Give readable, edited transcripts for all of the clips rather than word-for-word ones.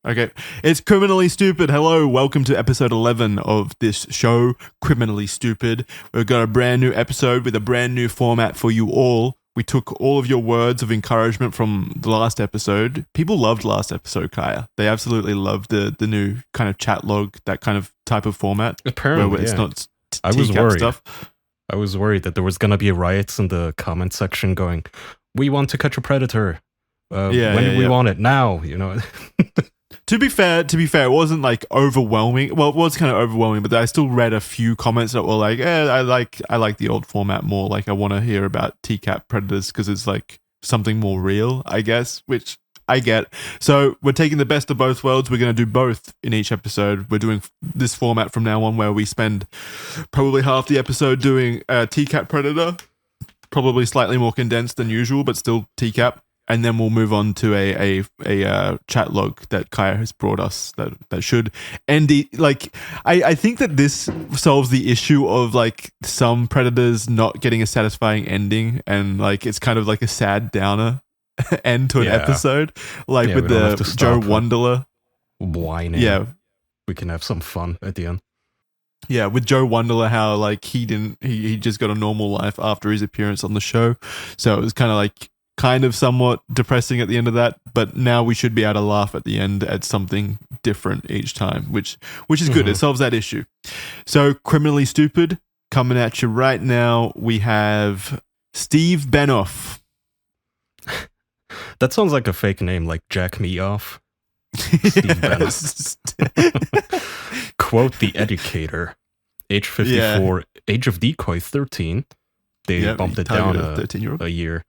Okay. It's Criminally Stupid. Hello, welcome to episode 11 of this show, Criminally Stupid. We've got a brand new episode with a brand new format for you all. We took all of your words of encouragement from the last episode. People loved last episode, Kaya. They absolutely loved the new kind of chat log, that kind of type of format. Apparently, where it's not I was TCAP worried. stuff. I was worried that there was going to be riots in the comment section going, we want to catch a predator. When do we want it? Now, you know. To be fair, it wasn't like overwhelming. Well, it was kind of overwhelming, but I still read a few comments that were like, I like the old format more. Like, I want to hear about TCAP predators because it's like something more real, I guess, which I get. So we're taking the best of both worlds. We're going to do both in each episode. We're doing this format from now on where we spend probably half the episode doing TCAP predator, probably slightly more condensed than usual, but still TCAP. And then we'll move on to a chat log that Kaya has brought us that should end. I think that this solves the issue of like some predators not getting a satisfying ending, and like it's kind of like a sad downer end to an episode, like with the Joe Wandeler whining. Yeah, we can have some fun at the end. Yeah, with Joe Wandeler, how like he just got a normal life after his appearance on the show, so it was kind of somewhat depressing at the end of that, but now we should be able to laugh at the end at something different each time, which is good. It solves that issue. So, Criminally Stupid, coming at you right now, we have Steve Benoff. That sounds like a fake name, like Jack Me Off. Steve Benoff. Quote, the Educator. Age 54, age of decoy 13. They bumped it down a year.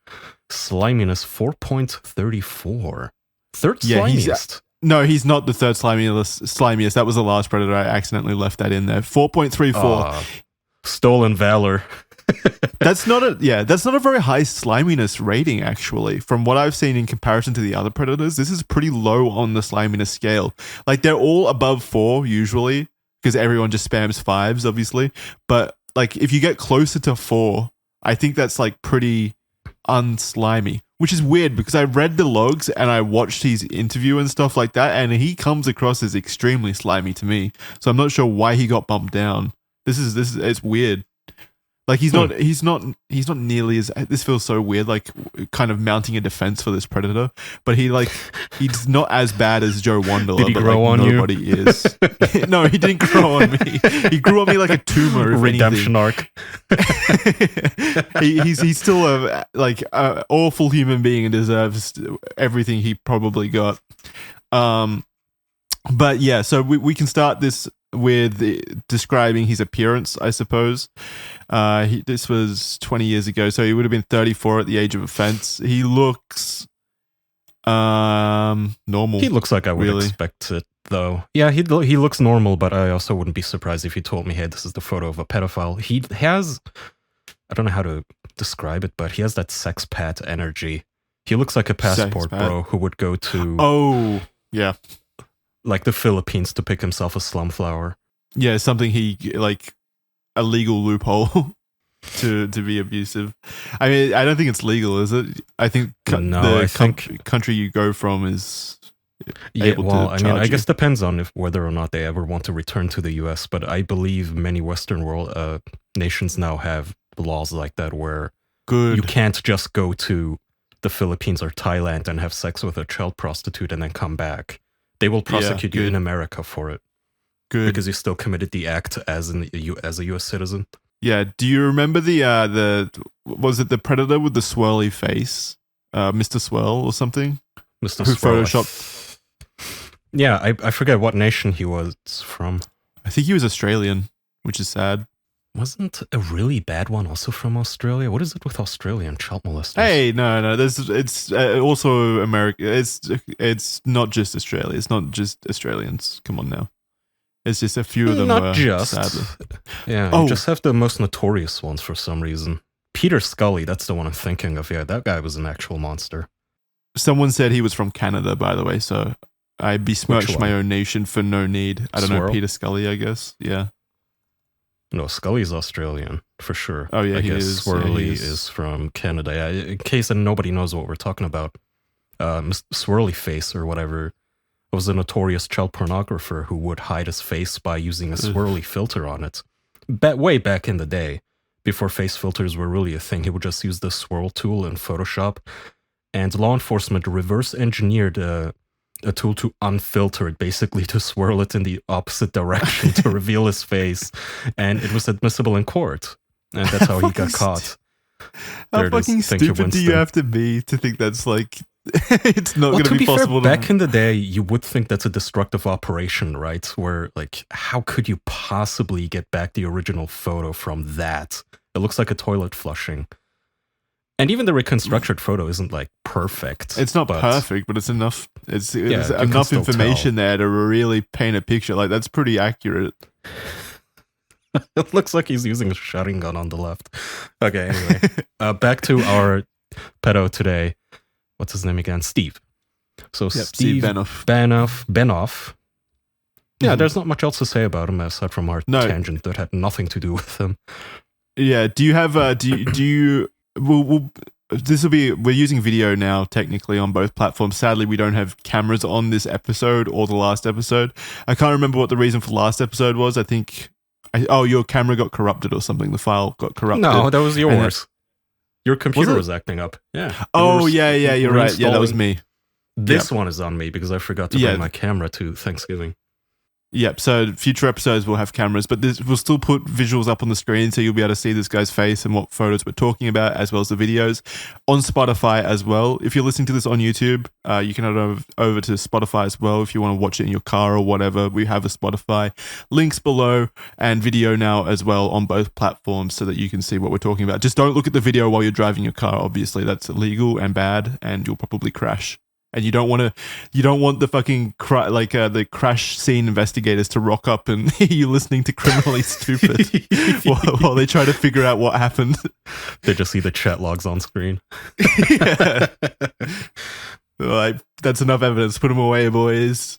Sliminess 4.34. Third slimiest. No, he's not the third slimiest. That was the last predator. I accidentally left that in there. 4.34. Stolen valor. That's not a very high sliminess rating, actually. From what I've seen in comparison to the other predators, this is pretty low on the sliminess scale. Like, they're all above 4 usually, because everyone just spams 5s, obviously. But like, if you get closer to 4, I think that's like pretty unslimy, which is weird because I read the logs and I watched his interview and stuff like that, and he comes across as extremely slimy to me. So I'm not sure why he got bumped down. This is it's weird. Like, he's not nearly as, this feels so weird, like kind of mounting a defense for this predator, but he's not as bad as Joe Wandeler. Did he grow on nobody you? Is. No, he didn't grow on me. He grew on me like a tumor. Redemption arc. He's still a awful human being and deserves everything he probably got. But yeah, so we can start this with describing his appearance, I suppose. This was 20 years ago, so he would have been 34 at the age of offense. He looks normal. He looks like I would expect it, though. Yeah, he looks normal, but I also wouldn't be surprised if he told me, hey, this is the photo of a pedophile. He has, I don't know how to describe it, but he has that sex pat energy. He looks like a passport bro who would go to... Oh, yeah. Like the Philippines to pick himself a slumflower. Yeah, something a legal loophole to be abusive. I mean, I don't think it's legal, is it? I think country you go from is able to charge I guess depends on whether or not they ever want to return to the U.S., but I believe many Western world nations now have laws like that where you can't just go to the Philippines or Thailand and have sex with a child prostitute and then come back. They will prosecute you in America for it. Good. Because you still committed the act as a U.S. citizen. Yeah. Do you remember was it the predator with the swirly face? Mr. Swirl or something? Mr. Who Swirl. photoshopped... Yeah, I forget what nation he was from. I think he was Australian, which is sad. Wasn't a really bad one also from Australia? What is it with Australian child molesters? Hey, no. It's also America. It's not just Australia. It's not just Australians. Come on now. It's just a few of them. Not just. Sadly. Yeah, you just have the most notorious ones for some reason. Peter Scully, that's the one I'm thinking of. Yeah, that guy was an actual monster. Someone said he was from Canada, by the way, so I besmirched my own nation for no need. I don't know, Peter Scully, I guess. Yeah. No, Scully's Australian, for sure. Oh, yeah, I guess is. Swirly is from Canada. In case nobody knows what we're talking about, Swirly Face or whatever, was a notorious child pornographer who would hide his face by using a swirly filter on it. Way back in the day, before face filters were really a thing, he would just use the swirl tool in Photoshop. And law enforcement reverse engineered a tool to unfilter it, basically to swirl it in the opposite direction to reveal his face. And it was admissible in court. And that's how he got caught. How fucking stupid do you have to be to think that's like, it's not going to be possible? Fair, back in the day, you would think that's a destructive operation, right? Where, like, how could you possibly get back the original photo from that? It looks like a toilet flushing. And even the reconstructed photo isn't, like, perfect. It's not perfect, but it's enough. It's enough information there to really paint a picture. Like, that's pretty accurate. It looks like he's using a shotgun gun on the left. Okay, anyway. Back to our pedo today. What's his name again? Steve. So Steve Benoff. Yeah, there's not much else to say about him aside from our tangent that had nothing to do with him. Yeah, do you have, we're using video now technically on both platforms. Sadly, we don't have cameras on this episode or the last episode. I can't remember what the reason for the last episode was. I think, your camera got corrupted or something. The file got corrupted. No, that was yours. Your computer was acting up. Yeah. Oh, yeah, you're right. Yeah, that was me. This one is on me because I forgot to bring my camera to Thanksgiving. Yep, so future episodes will have cameras, but we'll still put visuals up on the screen so you'll be able to see this guy's face and what photos we're talking about, as well as the videos. On Spotify as well. If you're listening to this on YouTube, you can head over to Spotify as well if you want to watch it in your car or whatever. We have a Spotify. Links below and video now as well on both platforms so that you can see what we're talking about. Just don't look at the video while you're driving your car, obviously. That's illegal and bad, and you'll probably crash. And you don't want the fucking the crash scene investigators to rock up and hear you listening to Criminally Stupid while they try to figure out what happened. They just see the chat logs on screen. Yeah. Like, that's enough evidence. Put them away, boys.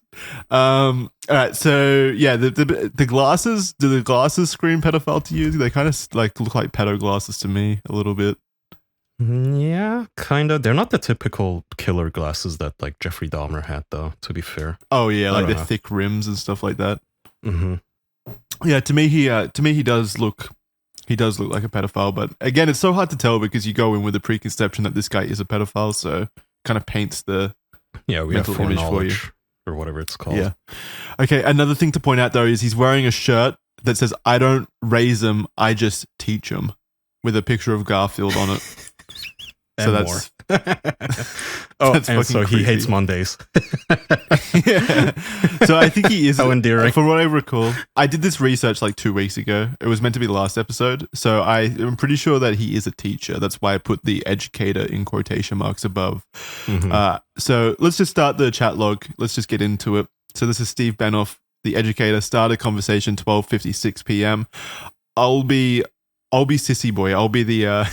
All right. So yeah, the glasses. Do the glasses scream pedophile to you? They kind of like look like pedo glasses to me a little bit. Yeah, kind of. They're not the typical killer glasses that like Jeffrey Dahmer had, though, to be fair. Oh yeah, like the thick rims and stuff like that. Mm-hmm. Yeah, to me he does look like a pedophile, but again, it's so hard to tell because you go in with a preconception that this guy is a pedophile, so kind of paints the mental image for you, or whatever it's called. Yeah. Okay, another thing to point out though is he's wearing a shirt that says "I don't raise them, I just teach them," with a picture of Garfield on it. So that's and so he hates Mondays. Yeah. So I think he is. How endearing. From what I recall, I did this research like 2 weeks ago. It was meant to be the last episode. So I'm pretty sure that he is a teacher. That's why I put the educator in quotation marks above. Mm-hmm. So let's just start the chat log. Let's just get into it. So this is Steve Benoff, the educator. Started conversation 12:56 p.m. I'll be sissy boy. I'll be the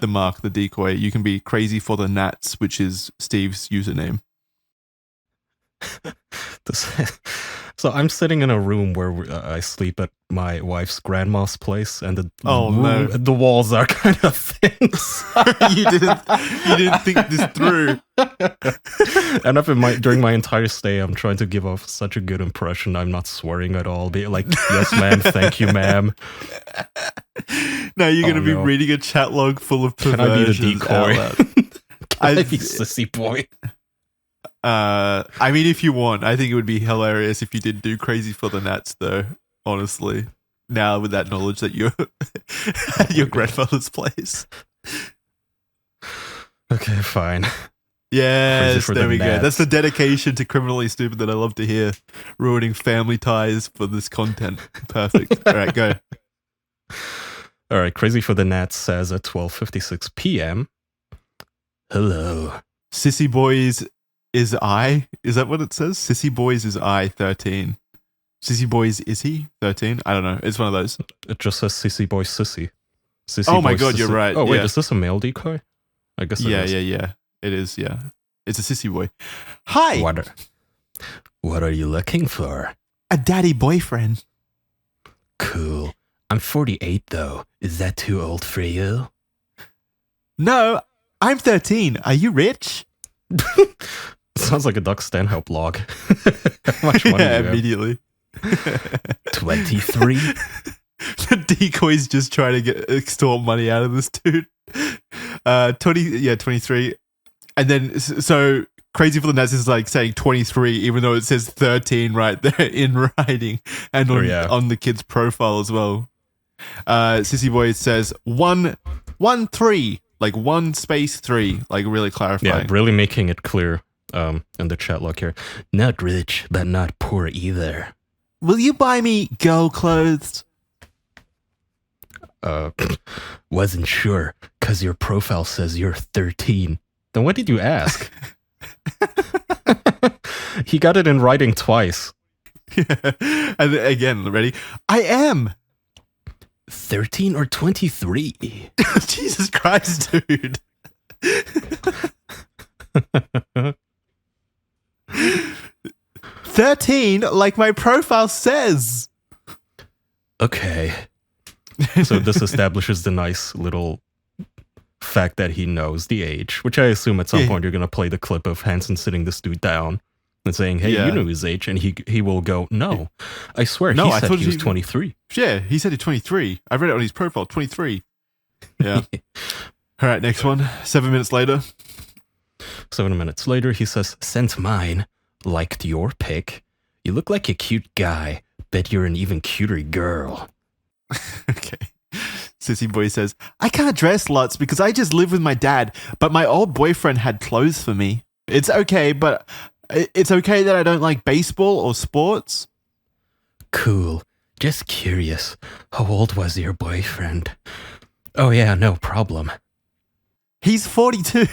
mark, the decoy. You can be crazy for the Nats, which is Steve's username. So I'm sitting in a room where I sleep at my wife's grandma's place, and the walls are kind of thin. You didn't think this through. And during my entire stay, I'm trying to give off such a good impression. I'm not swearing at all. Be like, yes, ma'am, thank you, ma'am. Now you're going to be reading a chat log full of perversions. Can I be the decoy? Can I be sissy boy? I mean, if you want, I think it would be hilarious if you did do crazy for the Nats, though. Honestly, now with that knowledge that you're at your grandfather's place. Okay, fine. Yes, there we go. That's the dedication to Criminally Stupid that I love to hear. Ruining family ties for this content. Perfect. All right, go. All right, Crazy for the Nats says at 12:56 p.m. Hello. Sissy Boys is I? Is that what it says? Sissy Boys is I 13. Sissy Boys is he 13? I don't know. It's one of those. It just says Sissy Boy Sissy. Sissy oh my god, sissy. You're right. Oh wait, is this a male decoy? I guess it is. Yeah. It is, yeah. It's a sissy boy. Hi! What are you looking for? A daddy boyfriend. Cool. I'm 48 though. Is that too old for you? No, I'm 13. Are you rich? sounds like a Doug Stanhope blog. How much money Yeah, immediately. 23. The decoy's just trying to extort money out of this dude. 23. And then, so Crazy for the Nets is like saying 23, even though it says 13 right there in writing and on the kid's profile as well. Sissy Boy says 1-3, like 1 space 3, like really clarifying. Yeah, really making it clear in the chat log here. Not rich, but not poor either. Will you buy me girl clothes? Wasn't sure, because your profile says you're 13. Then what did you ask? He got it in writing twice. Yeah. And again, ready? I am 13 or 23. Jesus Christ, dude. 13, like my profile says. Okay. So this establishes the nice little fact that he knows the age, which I assume at some point you're going to play the clip of Hansen sitting this dude down and saying, hey, you know his age, and he will go, no, I swear, he said he was 23. Yeah, he said he's 23. I read it on his profile, 23. Yeah. All right, next one. 7 minutes later. 7 minutes later, he says, sent mine, liked your pic. You look like a cute guy. Bet you're an even cuter girl. Okay. Sissy Boy says, I can't dress lots because I just live with my dad, but my old boyfriend had clothes for me. It's okay, but it's okay that I don't like baseball or sports. Cool. Just curious. How old was your boyfriend? Oh yeah, no problem. He's 42.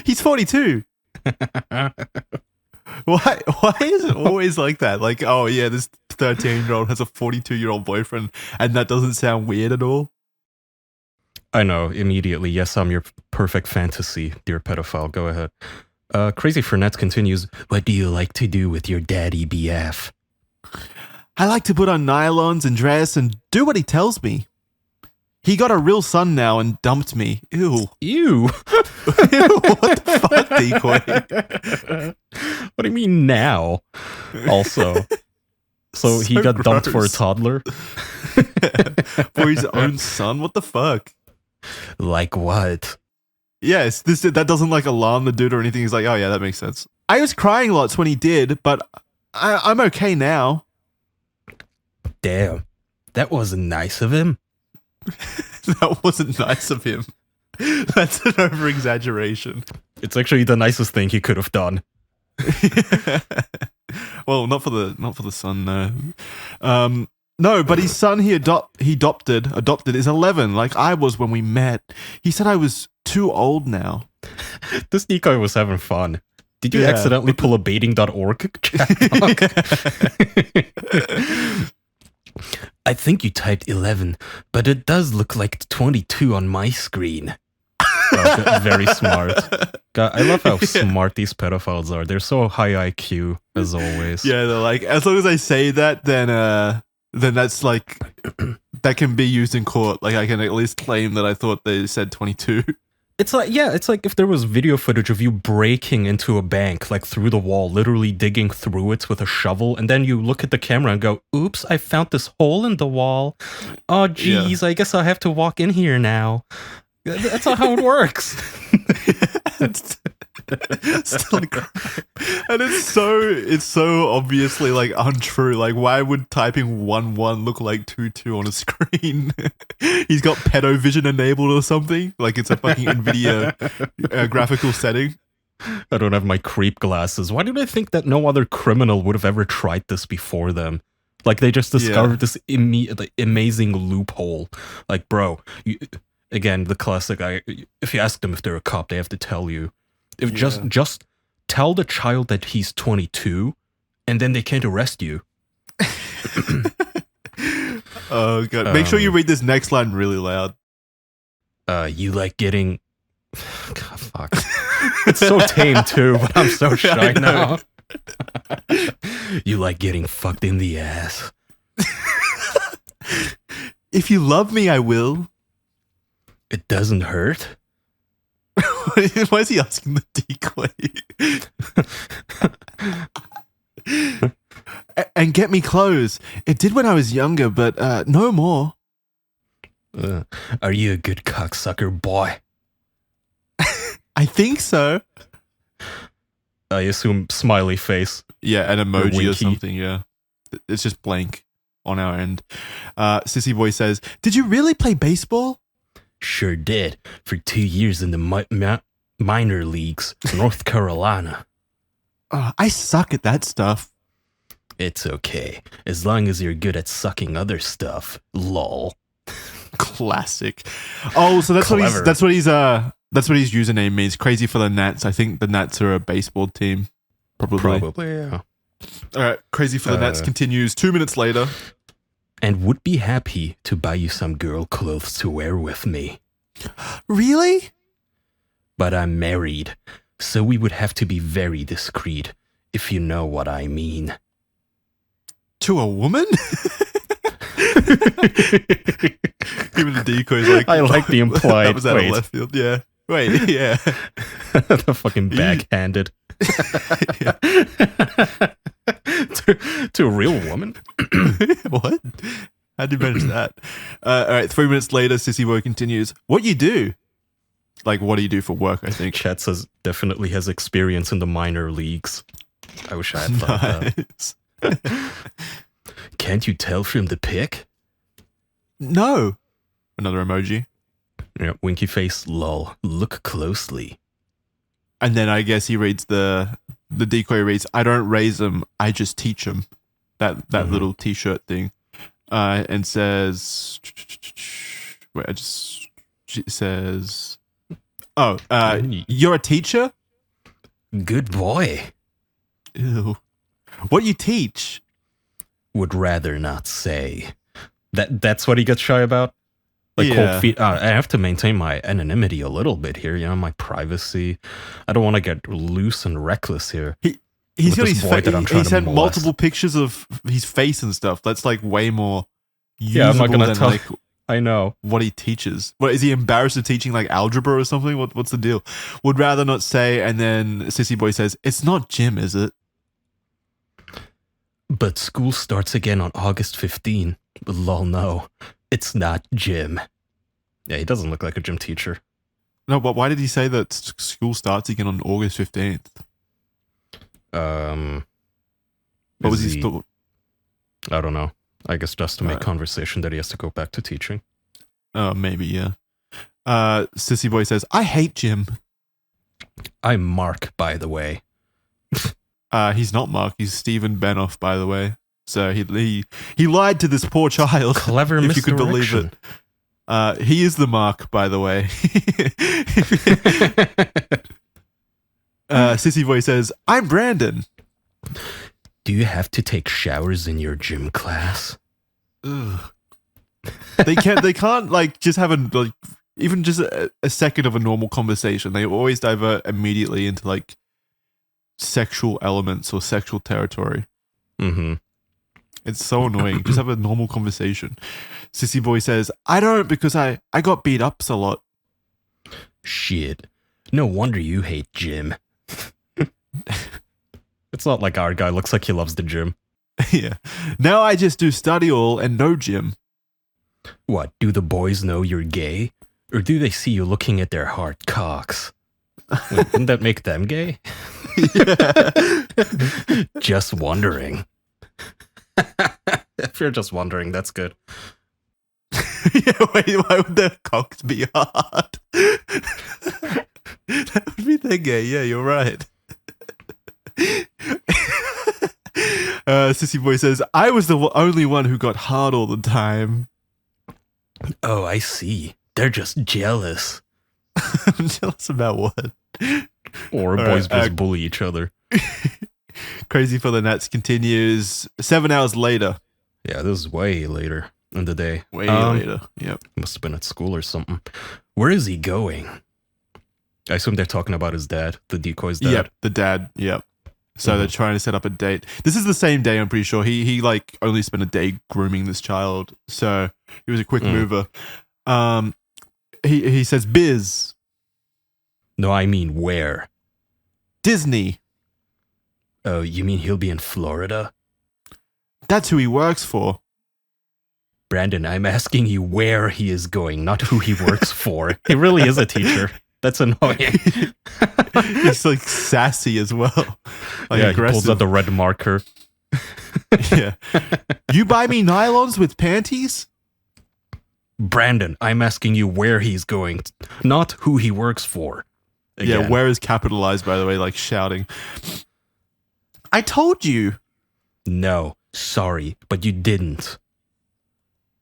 He's 42. Why is it always like that? Like, oh yeah, this 13-year-old has a 42-year-old boyfriend, and that doesn't sound weird at all? I know, immediately. Yes, I'm your perfect fantasy, dear pedophile. Go ahead. Crazy Fernet continues, what do you like to do with your daddy BF? I like to put on nylons and dress and do what he tells me. He got a real son now and dumped me. Ew. Ew. Ew, what the fuck, Decoy? What do you mean now? Also. So he got dumped for a toddler? For his own son? What the fuck? Like what? Yes, that doesn't like alarm the dude or anything. He's like, oh yeah, that makes sense. I was crying lots when he did, but I'm okay now. Damn. That wasn't nice of him. That wasn't nice of him. That's an over-exaggeration. It's actually the nicest thing he could have done. Well, not for the son, no. No, but his son he adopted is 11, like I was when we met. He said I was too old now. This decoy was having fun. Did you accidentally pull a baiting.org chat log? I think you typed 11, but it does look like 22 on my screen. Very smart. God, I love how smart these pedophiles are. They're so high IQ, as always. Yeah, they're like, as long as I say that, then that's like, that can be used in court. Like, I can at least claim that I thought they said 22. It's like if there was video footage of you breaking into a bank, like through the wall, literally digging through it with a shovel, and then you look at the camera and go, oops, I found this hole in the wall. Oh, geez, I guess I have to walk in here now. That's not how it works. Still a crime. And it's so obviously like untrue. Like, why would typing 11 look like 22 on a screen? He's got pedo vision enabled or something. Like it's a fucking NVIDIA graphical setting. I don't have my creep glasses. Why did I think that no other criminal would have ever tried this before them? Like they just discovered this amazing loophole. Like, bro, again, the classic. If you ask them if they're a cop, they have to tell you. If just tell the child that he's 22, and then they can't arrest you. Oh god! Make sure you read this next line really loud. You like getting? God, fuck. It's so tame too, but I'm so shy now. You like getting fucked in the ass. If you love me, I will. It doesn't hurt. Why is he asking the decoy? And get me clothes. It did when I was younger, but no more. Are you a good cocksucker, boy? I think so. I assume smiley face. Yeah, an emoji or something, yeah. It's just blank on our end. Sissy Boy says, did you really play baseball? Sure did. For 2 years in the minor leagues, North Carolina. I suck at that stuff. It's okay. As long as you're good at sucking other stuff. Lol. Classic. Oh, so that's what his username means. Crazy for the Nats. I think the Nats are a baseball team. Probably, yeah. All right, Crazy for the Nats continues 2 minutes later. And would be happy to buy you some girl clothes to wear with me. Really? But I'm married, so we would have to be very discreet, if you know what I mean. To a woman? Even the decoy's like, I like the implied. That was out of left field. Yeah. Wait, yeah. The fucking backhanded. to a real woman? What? How'd you manage that? All right, 3 minutes later, Sissy Boy continues. What you do? Like, what do you do for work, I think? Chat says definitely has experience in the minor leagues. I wish I had thought that. Can't you tell from the pic? No. Another emoji. Yeah, winky face, lol. Look closely. And then I guess he reads the decoy reads, I don't raise them, I just teach them. That little t-shirt thing. And says, wait, she says, you're a teacher? Good boy. Ew. What you teach? Would rather not say. That's what he gets shy about? Like, yeah. Cold feet. I have to maintain my anonymity a little bit here, my privacy. I don't want to get loose and reckless here. He's got his he sent molest. multiple pictures of his face and stuff. That's like way more usable I'm not gonna than tell. Like I know what he teaches. What is he embarrassed of teaching like algebra or something? What's the deal? Would rather not say. And then Sissy Boy says, "It's not gym, is it?" But school starts again on August 15. Lol, no, it's not gym. Yeah, he doesn't look like a gym teacher. No, but why did he say that school starts again on August 15th? What was his thought? I don't know. I guess just to make conversation that he has to go back to teaching. Maybe, yeah. Sissy Boy says, I hate gym. I'm Mark, by the way. He's not Mark. He's Steven Benoff, by the way. So he lied to this poor child. Clever if you could believe it. He is the Mark, by the way. Sissy Boy says, I'm Brandon. Do you have to take showers in your gym class? Ugh. They can't like just have even just a second of a normal conversation. They always divert immediately into like sexual elements or sexual territory. Mm-hmm. It's so annoying. Just have a normal conversation. Sissy Boy says, I don't because I got beat up a lot. Shit. No wonder you hate gym. It's not like our guy looks like he loves the gym. Yeah. Now I just do study all and no gym. What, do the boys know you're gay? Or do they see you looking at their hard cocks? Wait, wouldn't that make them gay? Just wondering. If you're just wondering, that's good. Yeah, wait, why would their cocks be hard? That would be their gay, yeah, you're right. Sissy Boy says, I was the only one who got hard all the time. Oh, I see. They're just jealous. I'm jealous about what? Or boys just bully each other. Crazy for the Nats continues 7 hours later. Yeah, this is way later in the day. Way later, yep. Must have been at school or something. Where is he going? I assume they're talking about his dad, the decoy's dad. Yep, the dad, yep. So they're trying to set up a date. This is the same day, I'm pretty sure. He like only spent a day grooming this child. So he was a quick mover. He says, Biz. No, I mean where. Disney. Oh, you mean he'll be in Florida? That's who he works for. Brandon, I'm asking you where he is going, not who he works for. He really is a teacher. That's annoying. He's like sassy as well. Like yeah, aggressive. he pulls out the red marker. Yeah. You buy me nylons with panties? Brandon, I'm asking you where he's going, not who he works for. Again. Yeah, where is capitalized, by the way, like shouting. I told you. No, sorry, but you didn't.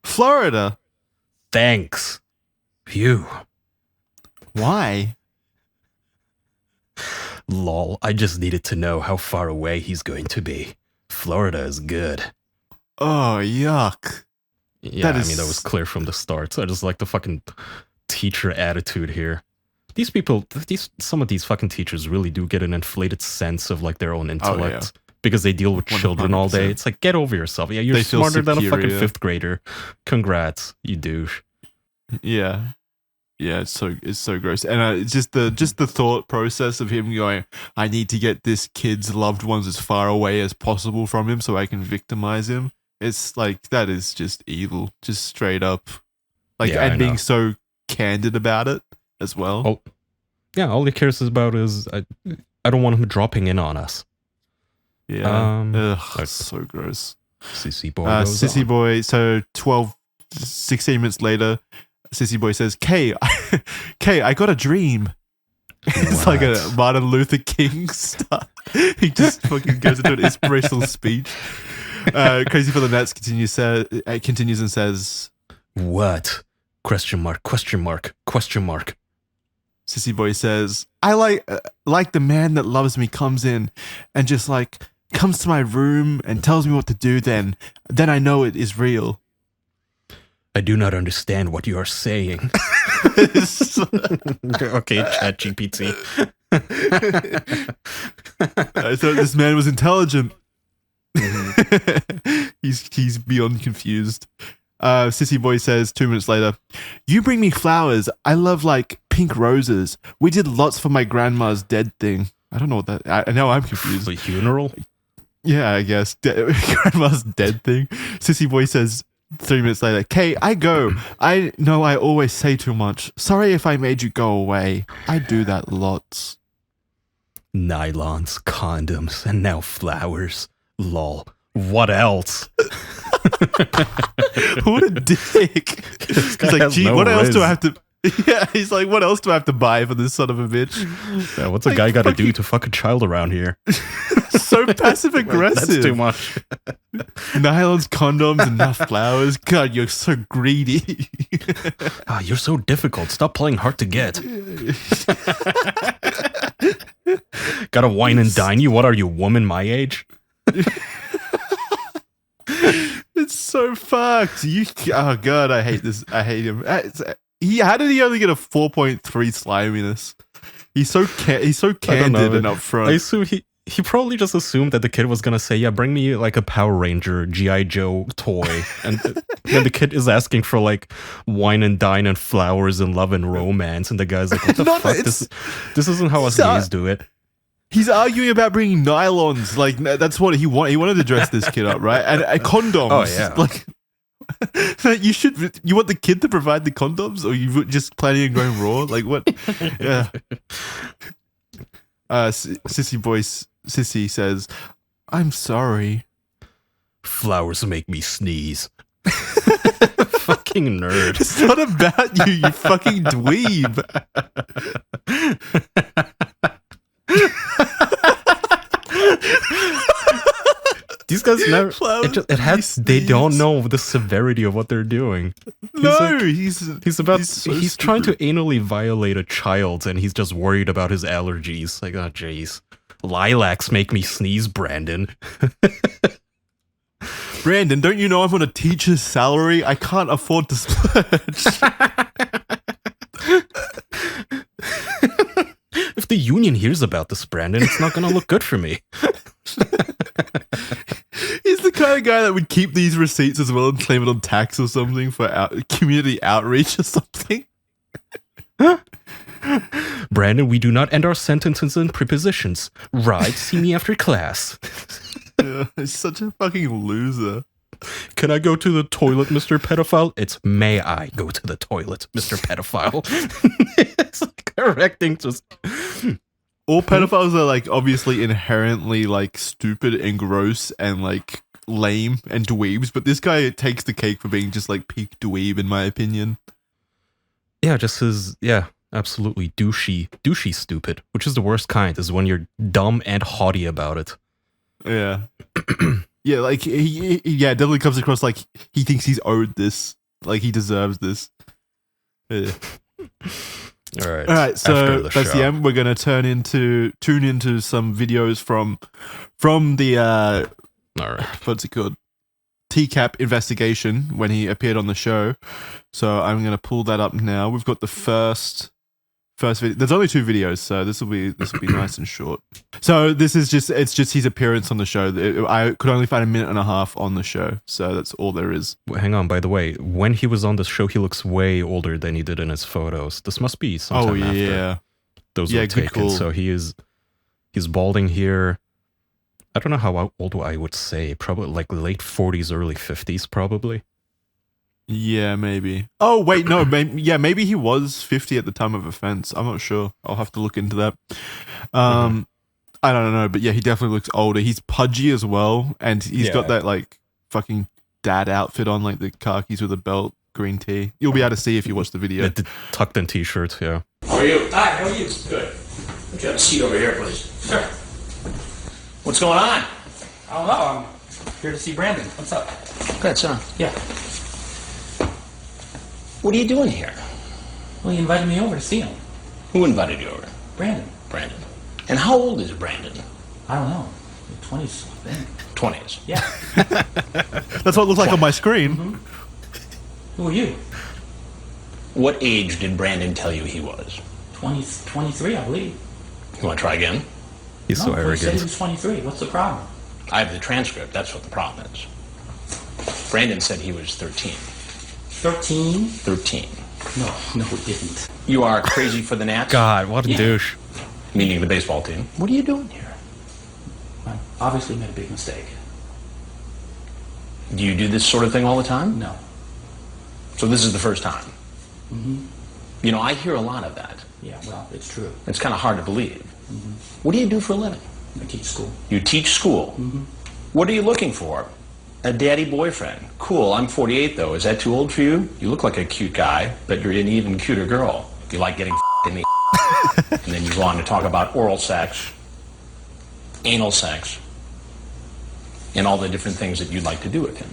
Florida. Thanks. Phew. Why? Lol, I just needed to know how far away he's going to be. Florida is good. Oh, yuck. Yeah, I mean, that was clear from the start. So I just like the fucking teacher attitude here. These people, some of these fucking teachers really do get an inflated sense of like their own intellect because they deal with children all day. It's like, get over yourself. Yeah, you're smarter than a fucking fifth grader. Congrats, you douche. Yeah. Yeah, it's so gross. And just the thought process of him going, I need to get this kid's loved ones as far away as possible from him so I can victimize him. It's like, that is just evil, just straight up. Like, yeah, and being so candid about it as well. Oh, yeah, all he cares about is I don't want him dropping in on us. Yeah. So gross. Sissy boy. Sissy boy. So 16 minutes later, Sissy boy says, Kay, I got a dream. It's like a Martin Luther King stuff. He just fucking goes into an inspirational speech. Crazy for the Nets continues and says, what? Question mark. Sissy boy says, I like the man that loves me comes in and just like comes to my room and tells me what to do, then I know it is real. I do not understand what you are saying. Okay, ChatGPT. I thought this man was intelligent. He's beyond confused. Sissy boy says 2 minutes later, you bring me flowers. I love like pink roses. We did lots for my grandma's dead thing. I don't know what that. I know I'm confused. The funeral? Yeah, I guess grandma's dead thing. Sissy boy says 3 minutes later, Kay, I go. I know I always say too much. Sorry if I made you go away. I do that lots. Nylons, condoms, and now flowers. Lol. What else? What a dick. He's like, gee, what else do I have to... Yeah, he's like, what else do I have to buy for this son of a bitch? Yeah, what's a guy got to do to fuck a child around here? So passive aggressive. That's too much. Nylons, condoms, and now flowers. God, you're so greedy. You're so difficult. Stop playing hard to get. Gotta wine and dine you? What are you, woman my age? It's so fucked. Oh god, I hate this. I hate him. How did he only get a 4.3 sliminess? He's so candid and upfront. I assume he probably just assumed that the kid was gonna say, yeah, bring me like a Power Ranger G.I. Joe toy, and then the kid is asking for like wine and dine and flowers and love and romance, and the guy's like, what the fuck? This isn't how us gays do it. He's arguing about bringing nylons. Like, that's what he wanted. He wanted to dress this kid up, right? And condoms. Oh, yeah. Like, you want the kid to provide the condoms? Or you just planning on going raw? Like, what? Yeah. Sissy says, I'm sorry. Flowers make me sneeze. Fucking nerd. It's not about you, you fucking dweeb. These guys never. They don't know the severity of what they're doing. He's trying to anally violate a child, and he's just worried about his allergies. Like, oh jeez, lilacs make me sneeze, Brandon. Brandon, don't you know I'm on a teacher's salary? I can't afford to splurge. If the union hears about this, Brandon, it's not going to look good for me. He's the kind of guy that would keep these receipts as well and claim it on tax or something for community outreach or something. Brandon, we do not end our sentences in prepositions. Right, see me after class. Yeah, he's such a fucking loser. Can I go to the toilet, Mr. Pedophile? It's may I go to the toilet, Mr. Pedophile? It's like correcting just... All pedophiles are like obviously inherently like stupid and gross and like lame and dweebs, but this guy takes the cake for being just like peak dweeb in my opinion. Yeah, just his, yeah, absolutely douchey stupid, which is the worst kind, is when you're dumb and haughty about it. Yeah. Yeah, like he definitely comes across like he thinks he's owed this, like he deserves this. Yeah. All right. So that's the end. We're gonna tune into some videos from the all right, what's it called? TCAP investigation when he appeared on the show. So I'm gonna pull that up now. We've got the first video. There's only 2 videos, so this will be nice and short. So this is just his appearance on the show. I could only find 1.5 minutes on the show, so that's all there is. Hang on, by the way, when he was on the show, he looks way older than he did in his photos. This must be sometime after those were taken. Cool. So he's balding here. I don't know how old I would say. Probably like late 40s, early 50s, probably. Yeah, maybe. Oh, wait, no. Maybe he was 50 at the time of offense. I'm not sure. I'll have to look into that. I don't know, but yeah, he definitely looks older. He's pudgy as well, and he's got that like fucking dad outfit on, like the khakis with a belt, green tee. You'll be able to see if you watch the video. The tucked in t-shirt, yeah. How are you? Hi, how are you? Good. Would you have a seat over here, please? Sure. What's going on? I don't know. I'm here to see Brandon. What's up? Good, son. Yeah. What are you doing here? Well, he invited me over to see him. Who invited you over? Brandon. Brandon. And how old is Brandon? I don't know. 20s, I think. 20s. Yeah. That's what it looks like on my screen. Mm-hmm. Who are you? What age did Brandon tell you he was? 23, I believe. You want to try again? He's so arrogant. He said he was 23. What's the problem? I have the transcript. That's what the problem is. Brandon said he was 13. 13? 13. No, he didn't. You are crazy for the Nats? God, what a douche. Meaning the baseball team. What are you doing here? I obviously made a big mistake. Do you do this sort of thing all the time? No. So this is the first time? Mm-hmm. You know, I hear a lot of that. Yeah, well, it's true. It's kind of hard to believe. Mm-hmm. What do you do for a living? I teach school. You teach school? Mm-hmm. What are you looking for? A daddy boyfriend. Cool, I'm 48 though. Is that too old for you? You look like a cute guy, but you're an even cuter girl. You like getting in the and then you go on to talk about oral sex, anal sex, and all the different things that you'd like to do with him.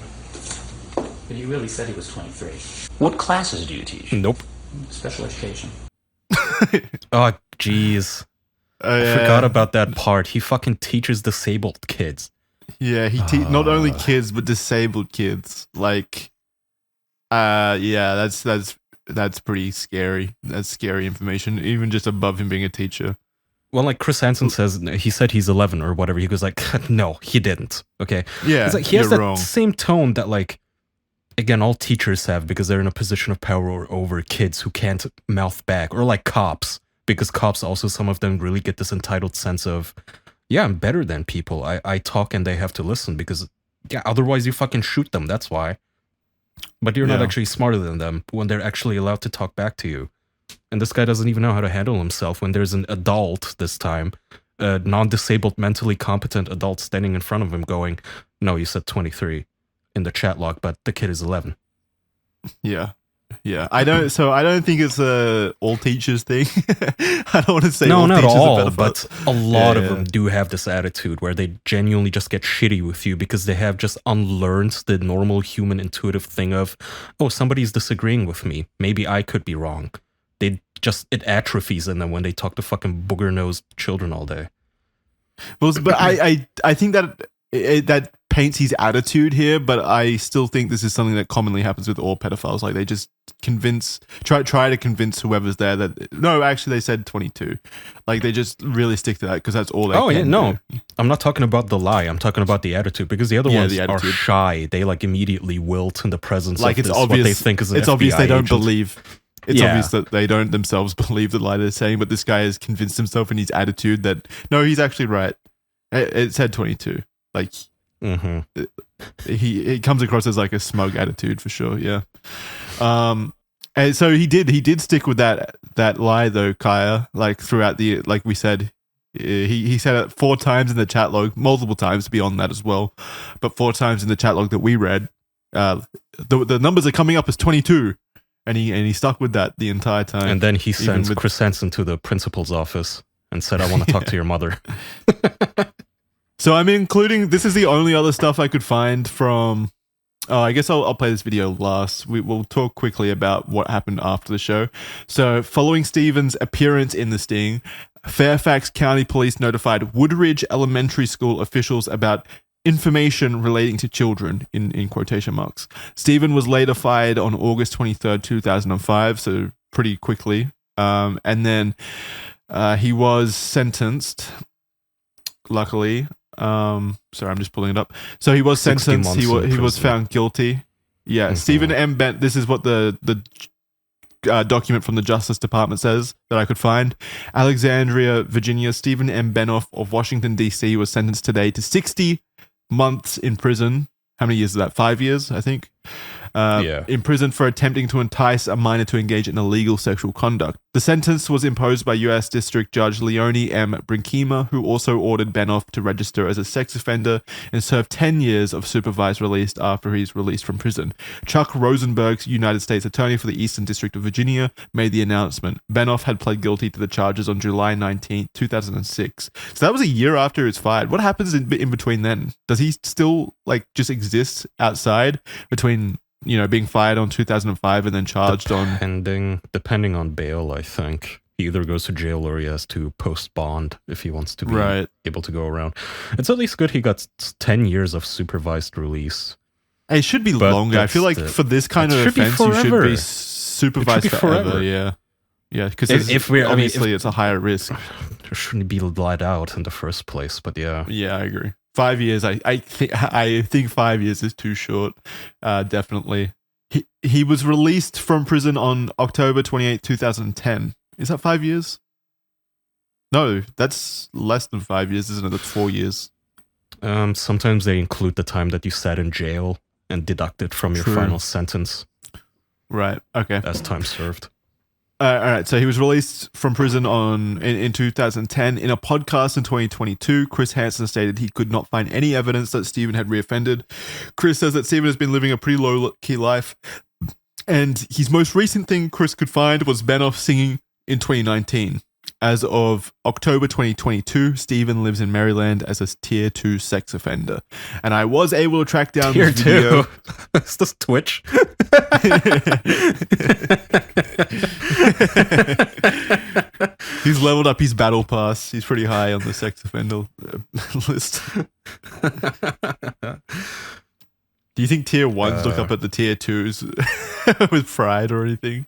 But he really said he was 23. What classes do you teach? Nope. Special education. Oh, jeez. I forgot about that part. He fucking teaches disabled kids. Yeah, he not only kids but disabled kids. Like, yeah, that's pretty scary. That's scary information. Even just above him being a teacher. Well, like Chris Hansen says, he said he's 11 or whatever. He goes like, no, he didn't. Okay. Yeah, it's like he has that wrong. same tone that like, again, all teachers have because they're in a position of power over kids who can't mouth back, or like cops, because cops also, some of them really get this entitled sense of, yeah, I'm better than people. I talk and they have to listen because, yeah, otherwise you fucking shoot them. That's why. But you're not actually smarter than them when they're actually allowed to talk back to you. And this guy doesn't even know how to handle himself when there's an adult this time, a non-disabled, mentally competent adult standing in front of him going, no, you said 23 in the chat log, but the kid is 11. Yeah. Yeah, I don't think it's a all teachers thing. I don't want to say no, all not teachers all, are better, but a lot of them do have this attitude where they genuinely just get shitty with you because they have just unlearned the normal human intuitive thing of, oh, somebody's disagreeing with me. Maybe I could be wrong. It atrophies in them when they talk to fucking booger-nosed children all day. Well, but I think that paints his attitude here, but I still think this is something that commonly happens with all pedophiles. Like they just try to convince whoever's there that no, actually they said 22. Like they just really stick to that because that's all they can do. I'm not talking about the lie. I'm talking about the attitude because the other ones are shy. They like immediately wilt in the presence like of it's this, obvious what they think is an it's FBI obvious they don't agent. believe. It's obvious that they don't themselves believe the lie they're saying, but this guy has convinced himself in his attitude that, no, he's actually right. It said 22. Like, he comes across as like a smug attitude for sure, yeah. And so he did stick with that lie though, Kaya, like throughout the, like we said, he said it 4 times in the chat log, multiple times beyond that as well, but 4 times in the chat log that we read. The numbers are coming up as 22, and he stuck with that the entire time. And then he sent Chris Hansen to the principal's office and said, "I want to talk to your mother." So I'm including, this is the only other stuff I could find from. Oh, I guess I'll play this video last. We'll talk quickly about what happened after the show. So, following Steven's appearance in the sting, Fairfax County Police notified Woodridge Elementary School officials about information relating to children, in quotation marks. Steven was later fired on August 23rd, 2005, so pretty quickly. And then he was sentenced, luckily. Sorry, I'm just pulling it up. So he was sentenced. He was found guilty. Yeah, Steven M. Bent. This is what the document from the Justice Department says that I could find. Alexandria, Virginia. Steven M. Benoff of Washington D.C. was sentenced today to 60 months in prison. How many years is that? 5 years, I think. In prison for attempting to entice a minor to engage in illegal sexual conduct. The sentence was imposed by U.S. District Judge Leonie M. Brinkema, who also ordered Benoff to register as a sex offender and serve 10 years of supervised release after he's released from prison. Chuck Rosenberg, United States Attorney for the Eastern District of Virginia, made the announcement. Benoff had pled guilty to the charges on July 19, 2006. So that was a year after he was fired. What happens in between then? Does he still like just exist outside between, you know, being fired on 2005 and then charged depending on bail, I think he either goes to jail or he has to post bond if he wants to be able to go around. It's at least good he got 10 years of supervised release. It should be longer. I feel like for this kind of offense, you should be supervised forever. Yeah, because obviously it's a higher risk. It shouldn't be let out in the first place, but yeah, I agree. 5 years, I think 5 years is too short. Definitely. He was released from prison on October 28, 2010. Is that 5 years? No, that's less than 5 years, isn't it? That's 4 years. Sometimes they include the time that you sat in jail and deduct it from your final sentence. Right. Okay. As time served. All right, so he was released from prison in 2010. In a podcast in 2022, Chris Hansen stated he could not find any evidence that Steven had reoffended. Chris says that Steven has been living a pretty low-key life, and his most recent thing Chris could find was Benoff singing in 2019. As of October 2022, Steven lives in Maryland as a Tier 2 sex offender. And I was able to track down Tier this video. 2? Is this Twitch? He's leveled up his battle pass. He's pretty high on the sex offender list. Do you think Tier 1s look up at the Tier 2s with pride or anything?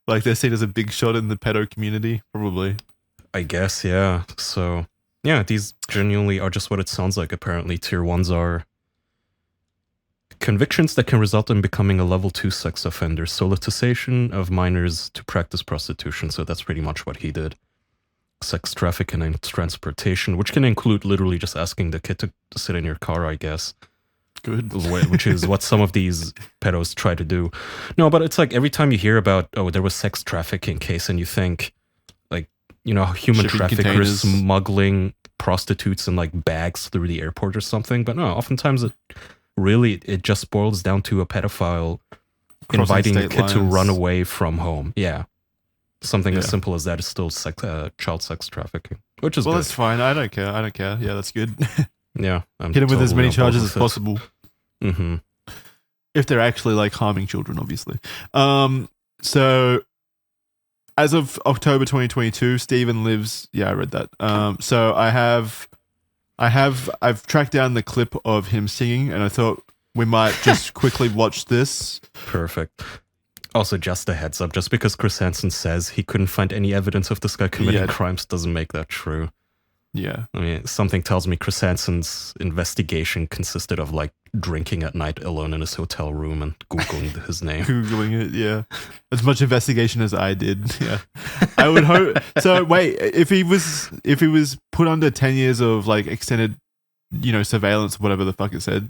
Like they're seen as a big shot in the pedo community? Probably. I guess, yeah. So, yeah, these genuinely are just what it sounds like. Apparently, Tier 1s are convictions that can result in becoming a level 2 sex offender. Solicitation of minors to practice prostitution. So that's pretty much what he did. Sex trafficking and transportation, which can include literally just asking the kid to sit in your car, I guess. Good. Which is what some of these pedos try to do. No, but it's like every time you hear about, oh, there was sex trafficking case, and you think, like, you know, human shipping traffickers containers, smuggling prostitutes in like bags through the airport or something. But no, oftentimes it just boils down to a pedophile inviting a kid to run away from home. Yeah. Something as simple as that is still child sex trafficking, which is good. That's fine. I don't care. Yeah, that's good. Yeah. Hit him with as many charges as possible. Mm-hmm. If they're actually like harming children, obviously. So as of October 2022, Steven lives. Yeah, I read that. So I've tracked down the clip of him singing, and I thought we might just quickly watch this. Perfect. Also, just a heads up, just because Chris Hansen says he couldn't find any evidence of this guy committing crimes doesn't make that true. Yeah. I mean, something tells me Chris Hansen's investigation consisted of like drinking at night alone in his hotel room and Googling his name. Googling it, yeah. As much investigation as I did, yeah. I would hope. So wait, if he was put under 10 years of like extended, surveillance, whatever the fuck it said,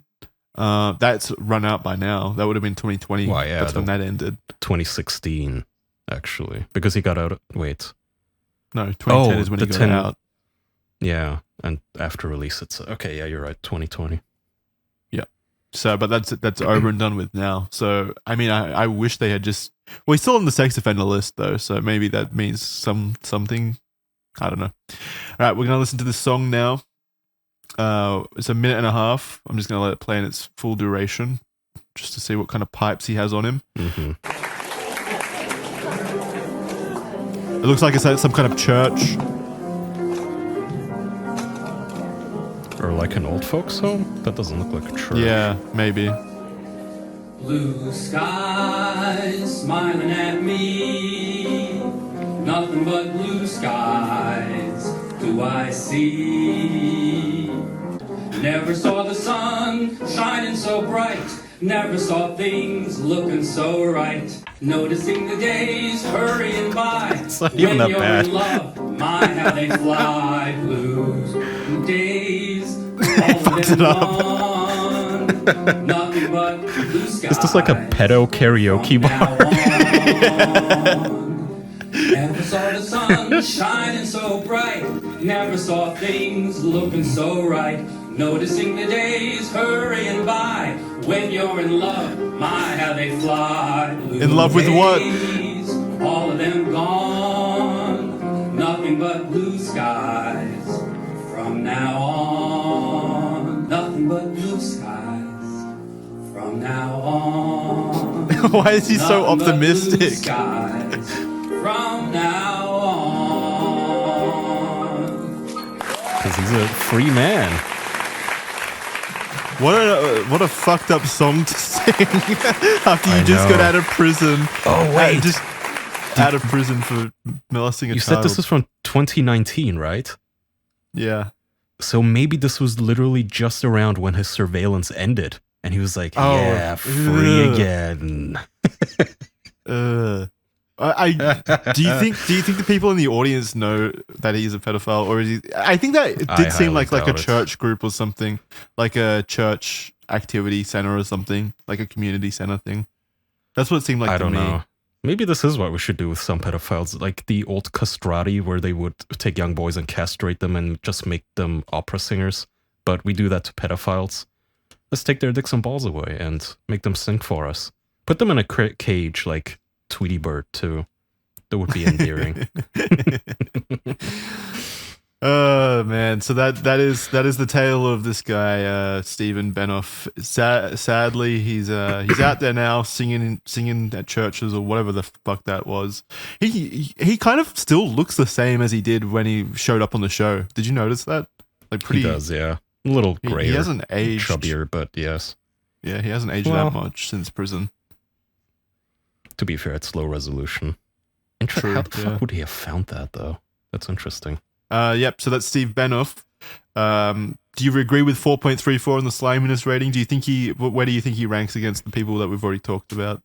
that's run out by now. That would have been 2020. Well, yeah, that's when that ended. 2016, actually, because he got out. Wait, no, 2010 is when he got out. Yeah, and after release, it's okay. Yeah, you're right. 2020. Yeah. So, but that's over and done with now. So, I mean, I wish they had just. Well, he's still on the sex offender list though, so maybe that means something. I don't know. All right, we're gonna listen to this song now. It's a minute and a half. I'm just gonna let it play in its full duration, just to see what kind of pipes he has on him. Mm-hmm. It looks like it's at some kind of church. Or like an old folks home? That doesn't look like a church. Yeah, maybe. Blue skies smiling at me. Nothing but blue skies do I see. Never saw the sun shining so bright. Never saw things looking so right. Noticing the days hurrying by. It's not even that bad. In love, my how they fly. Blues days, all of them gone. Nothing but blue skies. Is this like a pedo karaoke bar? Never saw the sun shining so bright. Never saw things looking so right. Noticing the days hurrying by. When you're in love, my how they fly. Blue in love with days, what? All of them gone. Nothing but blue skies from now on. Nothing but blue skies from now on. Why is he so Nothing optimistic? But blue skies from now on. Because he's a free man. What a fucked up song to sing after you just got out of prison. Oh wait, just out of prison for molesting a child. You said this was from 2019, right? Yeah. So maybe this was literally just around when his surveillance ended, and he was like, "Yeah, free again." Do you think the people in the audience know that he's a pedophile, or is he? I think that it did seem like a church group or something, like a church activity center or something, like a community center thing. That's what it seemed like to me. I don't know. Maybe this is what we should do with some pedophiles, like the old castrati, where they would take young boys and castrate them and just make them opera singers. But we do that to pedophiles. Let's take their dicks and balls away and make them sing for us. Put them in a cage, like Tweety Bird too. That would be endearing. Oh man, so that is the tale of this guy, Steven Benoff. Sadly, he's out there now singing at churches or whatever the fuck that was. He kind of still looks the same as he did when he showed up on the show. Did you notice that? Like pretty. He does, yeah. A little grayer. He hasn't aged. Chubbier, but yes. Yeah, he hasn't aged that much since prison. To be fair, it's low resolution. True, how the fuck would he have found that though? That's interesting. Yep, so that's Steve Benoff. Do you agree with 4.34 on the sliminess rating? Where do you think he ranks against the people that we've already talked about?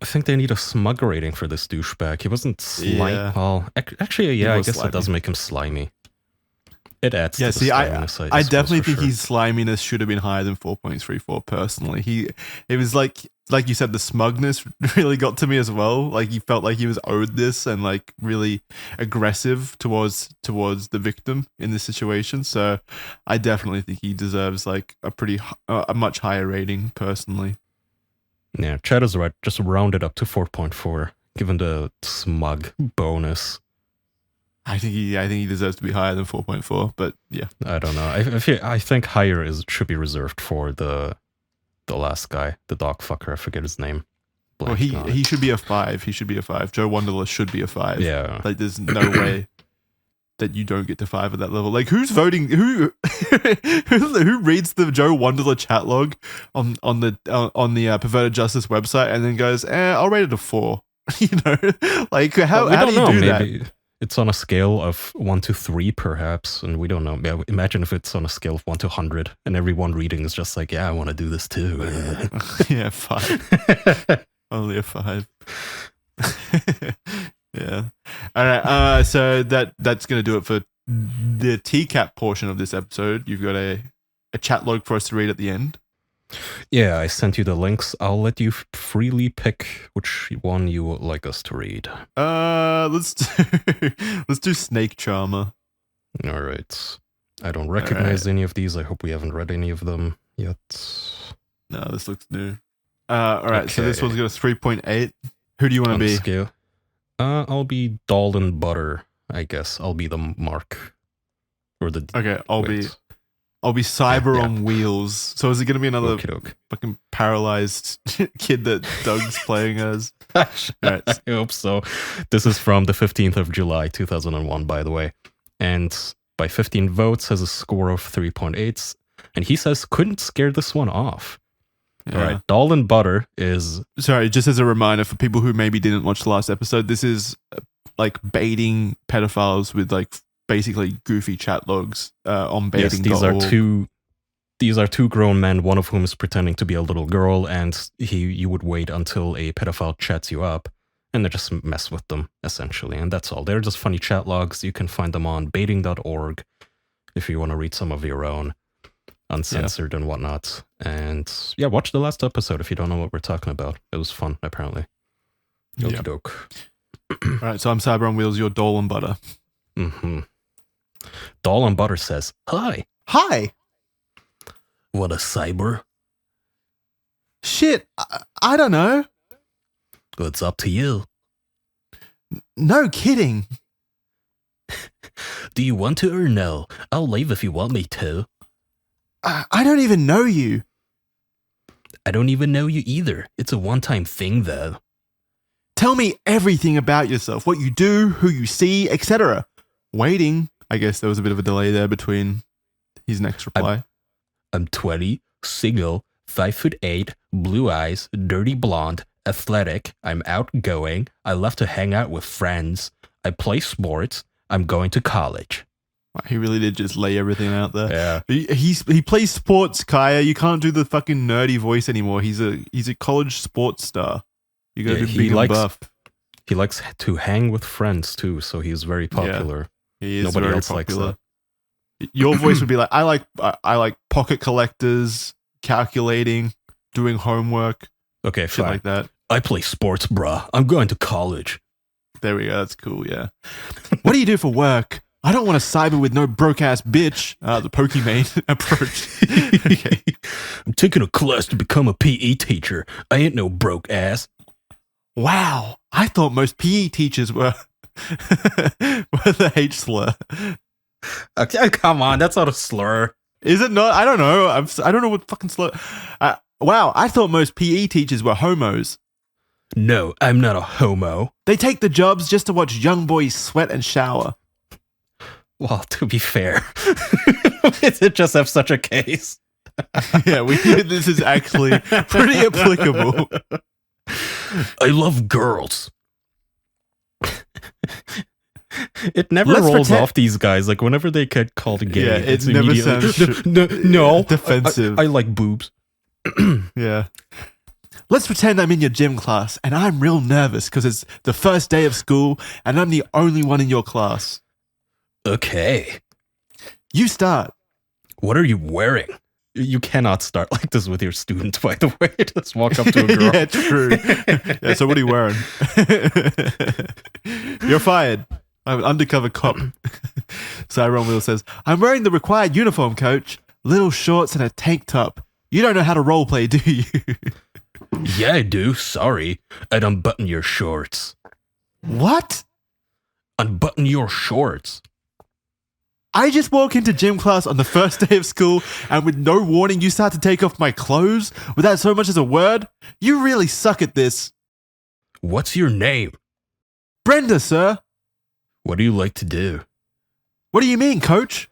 I think they need a smug rating for this douchebag. He wasn't slimy. Yeah. Well, actually, yeah, I guess slimy. It does make him slimy. It adds to the sliminess. I definitely think his sliminess should have been higher than 4.34 personally. It was like you said, the smugness really got to me as well. Like he felt like he was owed this and like really aggressive towards the victim in this situation. So I definitely think he deserves like a much higher rating personally. Yeah, Chad is right. Just round it up to 4.4, given the smug bonus. I think he deserves to be higher than 4.4, but yeah. I don't know. I think higher should be reserved for the last guy, the dog fucker. I forget his name. Well, he should be a 5. He should be a 5. Joe Wanderler should be a 5. Yeah. Like there's no way that you don't get to 5 at that level. Like who's voting? Who reads the Joe Wanderler chat log on the Perverted Justice website and then goes, I'll rate it a 4. You know, like how do you do that? It's on a scale of 1 to 3, perhaps, and we don't know. Yeah, imagine if it's on a scale of 1 to 100, and everyone reading is just like, yeah, I want to do this too. Yeah, 5. Only a 5. Yeah. All right. So that's going to do it for the TCAP portion of this episode. You've got a chat log for us to read at the end. Yeah, I sent you the links. I'll let you freely pick which one you would like us to read. Let's do Snake Charmer. All right. I don't recognize any of these. I hope we haven't read any of them yet. No, this looks new. All right, so this one's got a 3.8. Who do you want to be? Scale. I'll be Dalton Butter, I guess. I'll be the Mark. Or the... Okay, I'll be Cyber on Wheels. So is it going to be another fucking paralyzed kid that Doug's playing as? Right. I hope so. This is from the 15th of July, 2001, by the way. And by 15 votes has a score of 3.8. And he says, couldn't scare this one off. Yeah. All right. Dalton Butter is... Sorry, just as a reminder for people who maybe didn't watch the last episode, this is like baiting pedophiles with like basically goofy chat logs on baiting. Yes, these are two grown men, one of whom is pretending to be a little girl, and you would wait until a pedophile chats you up, and they just mess with them, essentially. And that's all. They're just funny chat logs. You can find them on baiting.org if you want to read some of your own, uncensored and whatnot. And yeah, watch the last episode if you don't know what we're talking about. It was fun, apparently. Okie doke. All right, so I'm Cyber on Wheels, you're Dalton Butter. Mm-hmm. Dalton Butter says, Hi. Hi. What a cyber? Shit, I don't know. It's up to you. No kidding. Do you want to or no? I'll leave if you want me to. I don't even know you. I don't even know you either. It's a one-time thing, though. Tell me everything about yourself, what you do, who you see, etc. Waiting. I guess there was a bit of a delay there between his next reply. I'm 20, single, 5'8", blue eyes, dirty blonde, athletic. I'm outgoing. I love to hang out with friends. I play sports. I'm going to college. He really did just lay everything out there. Yeah. He plays sports, Kaya. You can't do the fucking nerdy voice anymore. He's a college sports star. You gotta be big and buff. He likes to hang with friends too, so he's very popular. Yeah, he is. Nobody very else popular. likes that. Your voice would be like, I like pocket collectors, calculating, doing homework. Okay, shit fine. Like that. I play sports, bruh. I'm going to college. There we go. That's cool. Yeah. What do you do for work? I don't want to cyber with no broke ass bitch. The Pokemon approach. Okay. I'm taking a class to become a PE teacher. I ain't no broke ass. Wow. I thought most PE teachers were the H slur. Okay, come on, that's not a slur. Is it not? I don't know. I don't know what fucking slur. Wow, I thought most PE teachers were homos. No, I'm not a homo. They take the jobs just to watch young boys sweat and shower. Well, to be fair, it just have such a case. Yeah, this is actually pretty applicable. I love girls. It never rolls off these guys. Like whenever they get called gay, yeah, it's never sounds no defensive. I like boobs. Yeah. Let's pretend I'm in your gym class and I'm real nervous because it's the first day of school and I'm the only one in your class. Okay. You start. What are you wearing? You cannot start like this with your students, by the way. Just walk up to a girl. Yeah, true. Yeah, so what are you wearing? You're fired. I'm an undercover cop. Cyron Will says, I'm wearing the required uniform, coach. Little shorts and a tank top. You don't know how to roleplay, do you? Yeah, I do. Sorry. I'd unbutton your shorts. What? Unbutton your shorts. I just walk into gym class on the first day of school and with no warning you start to take off my clothes without so much as a word? You really suck at this. What's your name? Brenda, sir. What do you like to do? What do you mean, coach?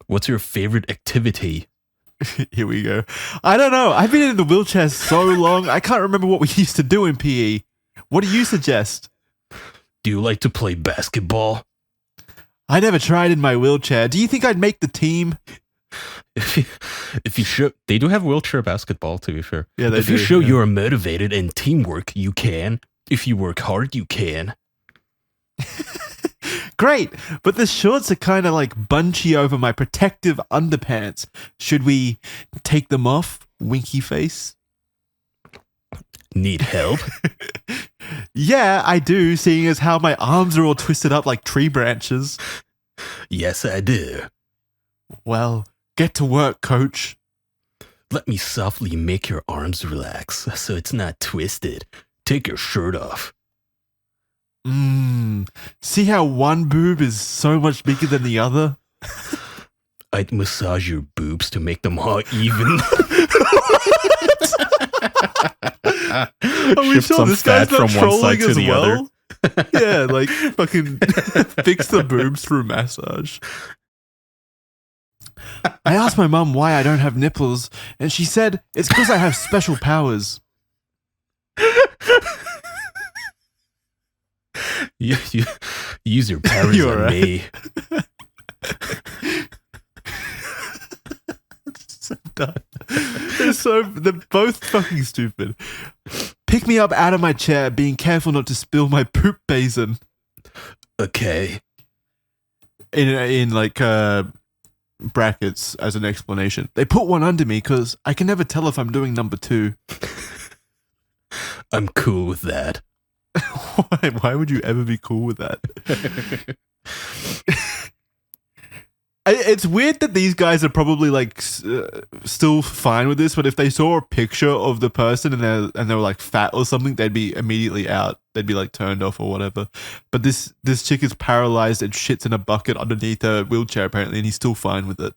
What's your favorite activity? Here we go. I don't know. I've been in the wheelchair so long, I can't remember what we used to do in PE. What do you suggest? Do you like to play basketball? I never tried in my wheelchair. Do you think I'd make the team? If you show, they do have wheelchair basketball, to be fair. Yeah, they if do. you show yeah. you are motivated and teamwork, you can. If you work hard, you can. Great, but the shorts are kind of like bunchy over my protective underpants. Should we take them off, winky face? Need help? Yeah, I do, seeing as how my arms are all twisted up like tree branches. Yes, I do. Well, get to work, coach. Let me softly make your arms relax so it's not twisted. Take your shirt off. See how one boob is so much bigger than the other? I'd massage your boobs to make them all even. Are we Shift sure some this guy's fat not from one side trolling to as the well? Yeah, like fucking fix the boobs through massage. I asked my mum why I don't have nipples, and she said it's because I have special powers. You use your powers You're on right. me. So dumb. They're both fucking stupid. Pick me up out of my chair, being careful not to spill my poop basin. Okay. In like brackets as an explanation. They put one under me because I can never tell if I'm doing number 2. I'm cool with that. Why would you ever be cool with that? It's weird that these guys are probably like still fine with this, but if they saw a picture of the person and they were like fat or something, they'd be immediately out. They'd be like turned off or whatever. But this chick is paralyzed and shits in a bucket underneath a wheelchair apparently, and he's still fine with it.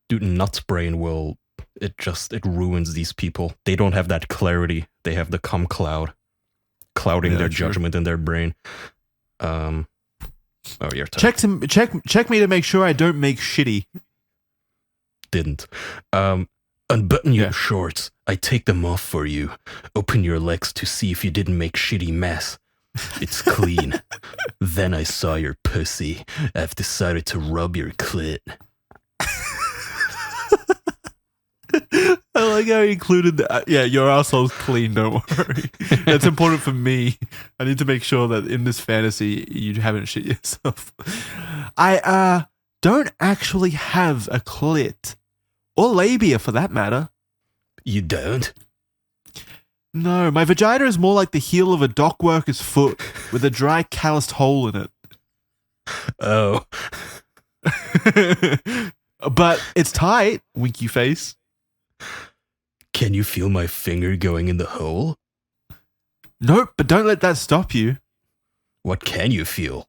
Dude, nuts brain it ruins these people. They don't have that clarity. They have the cum cloud clouding their judgment in their brain. Oh, your turn. Check me to make sure I don't make shitty. Didn't. Unbutton your shorts. I take them off for you. Open your legs to see if you didn't make shitty mess. It's clean. Then I saw your pussy. I've decided to rub your clit. I like how he included that. Yeah, your asshole's clean, don't worry. That's important for me. I need to make sure that in this fantasy, you haven't shit yourself. I don't actually have a clit. Or labia, for that matter. You don't? No, my vagina is more like the heel of a dock worker's foot with a dry, calloused hole in it. Oh. But it's tight, winky face. Can you feel my finger going in the hole? Nope, but don't let that stop you. What can you feel?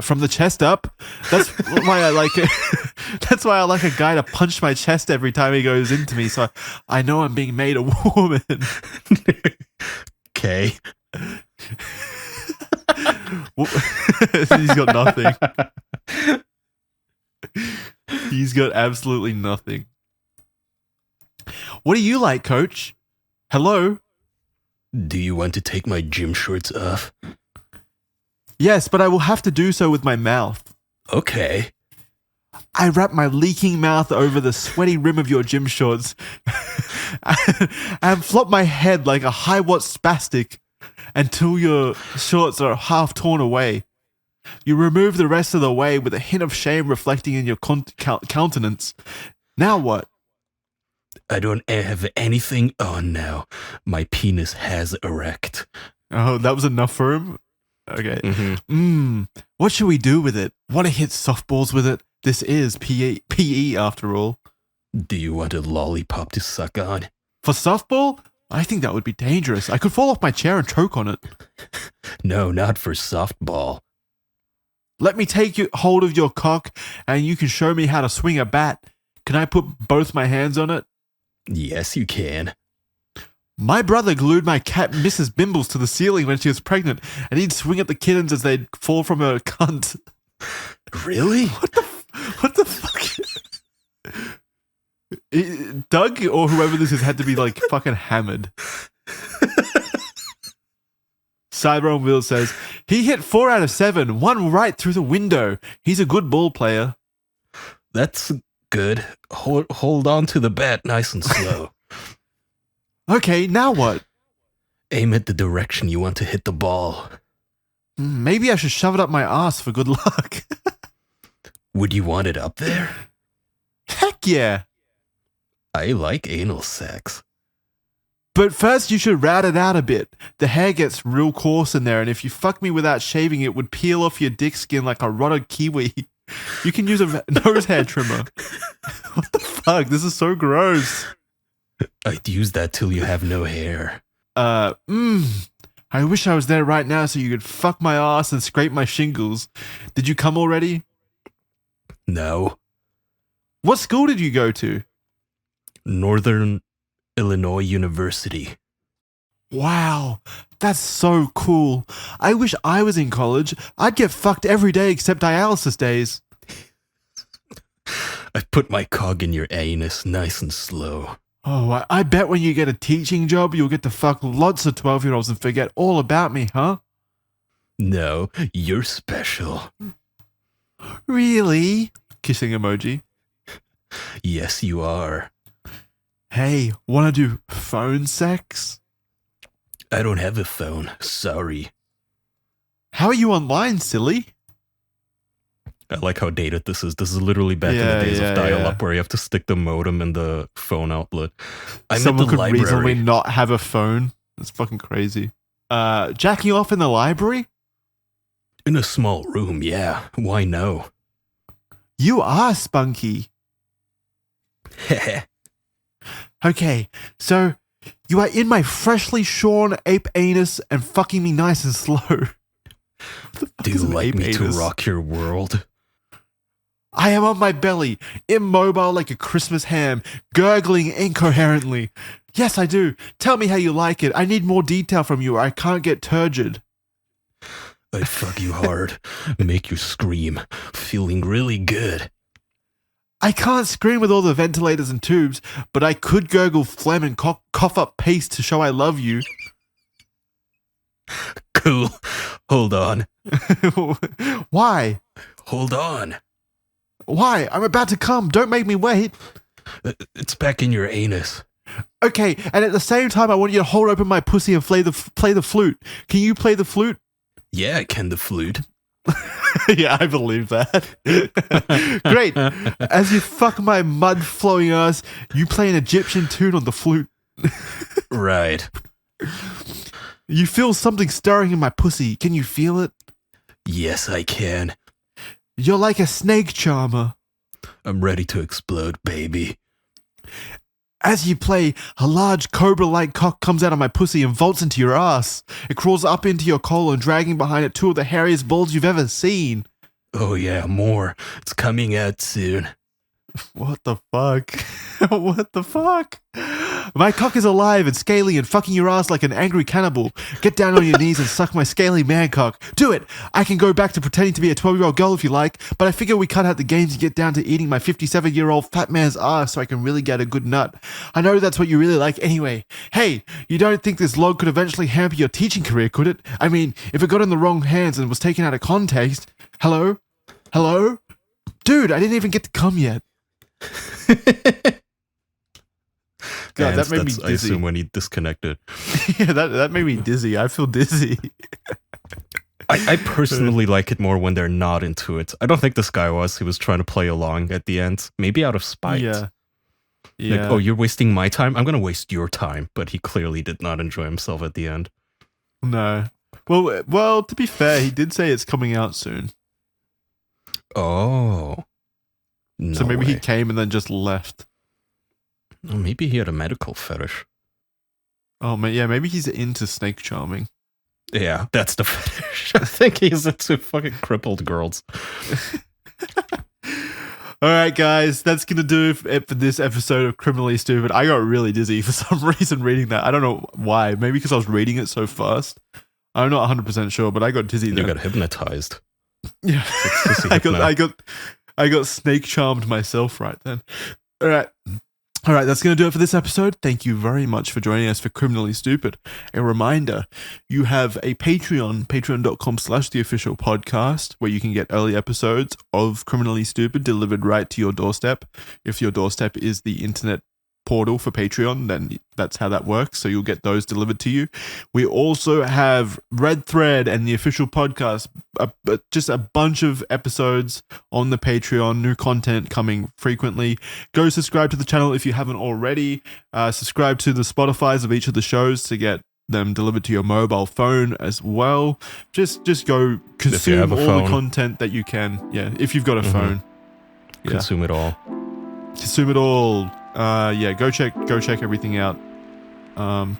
From the chest up. That's why I like it. That's why I like a guy to punch my chest every time he goes into me, so I know I'm being made a woman. Okay. He's got nothing. He's got absolutely nothing. What do you like, coach? Hello? Do you want to take my gym shorts off? Yes, but I will have to do so with my mouth. Okay. I wrap my leaking mouth over the sweaty rim of your gym shorts and flop my head like a high-watt spastic until your shorts are half torn away. You remove the rest of the way with a hint of shame reflecting in your countenance. Now what? I don't have anything on now. My penis has erect. Oh, that was enough for him? Okay. What should we do with it? Want to hit softballs with it? This is PE after all. Do you want a lollipop to suck on? For softball? I think that would be dangerous. I could fall off my chair and choke on it. No, not for softball. Let me take hold of your cock and you can show me how to swing a bat. Can I put both my hands on it? Yes, you can. My brother glued my cat Mrs. Bimbles to the ceiling when she was pregnant, and he'd swing at the kittens as they'd fall from her cunt. Really? What the fuck? Doug or whoever this is had to be like fucking hammered. Cyber on Wheels says, he hit 4 out of 7, one right through the window. He's a good ball player. That's good. Hold on to the bat nice and slow. Okay, now what? Aim at the direction you want to hit the ball. Maybe I should shove it up my ass for good luck. Would you want it up there? Heck yeah. I like anal sex. But first you should rat it out a bit. The hair gets real coarse in there, and if you fuck me without shaving, it would peel off your dick skin like a rotted kiwi. You can use a nose hair trimmer. What the fuck? This is so gross. I'd use that till you have no hair. I wish I was there right now so you could fuck my ass and scrape my shingles. Did you come already? No. What school did you go to? Northern Illinois University. Wow, that's so cool. I wish I was in college. I'd get fucked every day except dialysis days. I put my cog in your anus nice and slow. Oh, I bet when you get a teaching job, you'll get to fuck lots of 12-year-olds and forget all about me, huh? No, you're special. Really? Kissing emoji. Yes, you are. Hey, wanna do phone sex? I don't have a phone. Sorry. How are you online, silly? I like how dated this is. This is literally back in the days of dial-up where you have to stick the modem in the phone outlet. Someone could reasonably not have a phone. That's fucking crazy. Jacking off in the library? In a small room, yeah. Why no? You are spunky. Okay, so you are in my freshly shorn ape anus and fucking me nice and slow. Do you like me to rock your world? I am on my belly, immobile like a Christmas ham, gurgling incoherently. Yes, I do. Tell me how you like it. I need more detail from you or I can't get turgid. I'd fuck you hard, make you scream, feeling really good. I can't scream with all the ventilators and tubes, but I could gurgle phlegm and cough up paste to show I love you. Cool. Hold on. Why? Hold on. Why? I'm about to come. Don't make me wait. It's back in your anus. Okay, and at the same time, I want you to hold open my pussy and play the flute. Can you play the flute? Yeah, I can the flute. Yeah, I believe that. Great. As you fuck my mud-flowing ass, you play an Egyptian tune on the flute. Right. You feel something stirring in my pussy. Can you feel it? Yes, I can. You're like a snake charmer. I'm ready to explode, baby. As you play, a large cobra-like cock comes out of my pussy and vaults into your ass. It crawls up into your colon, dragging behind it 2 of the hairiest balls you've ever seen. Oh yeah, more. It's coming out soon. What the fuck? What the fuck? My cock is alive and scaly and fucking your ass like an angry cannibal. Get down on your knees and suck my scaly man cock. Do it! I can go back to pretending to be a 12-year-old girl if you like, but I figure we cut out the games and get down to eating my 57-year-old fat man's ass so I can really get a good nut. I know that's what you really like anyway. Hey, you don't think this log could eventually hamper your teaching career, could it? I mean, if it got in the wrong hands and was taken out of context... Hello? Hello? Dude, I didn't even get to come yet. God, that made me dizzy. I assume when he disconnected. Yeah, that made me dizzy. I feel dizzy. I personally like it more when they're not into it. I don't think this guy was. He was trying to play along at the end. Maybe out of spite. Yeah. Like, oh, you're wasting my time? I'm going to waste your time. But he clearly did not enjoy himself at the end. No. Well, to be fair, he did say it's coming out soon. Oh. No so maybe way. he came and then just left. Oh, maybe he had a medical fetish. Oh, man, yeah, maybe he's into snake charming. Yeah, that's the fetish. I think he's into fucking crippled girls. All right, guys, that's going to do it for this episode of Criminally Stupid. I got really dizzy for some reason reading that. I don't know why. Maybe because I was reading it so fast. I'm not 100% sure, but I got dizzy. You got hypnotized. Yeah. I got snake charmed myself right then. All right. All right, that's going to do it for this episode. Thank you very much for joining us for Criminally Stupid. A reminder, you have a Patreon, patreon.com/theofficialpodcast, where you can get early episodes of Criminally Stupid delivered right to your doorstep. If your doorstep is the internet portal for Patreon, then that's how that works. So you'll get those delivered to you. We also have Red Thread and the official podcast, just a bunch of episodes on the Patreon, new content coming frequently. Go subscribe to the channel if you haven't already. Subscribe to the Spotifys of each of the shows to get them delivered to your mobile phone as well. Just go consume all the content that you can. Yeah, if you've got a phone. Yeah. Consume it all. Consume it all. Go check everything out.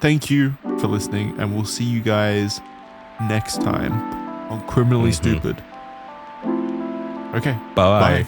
Thank you for listening, and we'll see you guys next time on Criminally Stupid. Okay. Bye. Bye.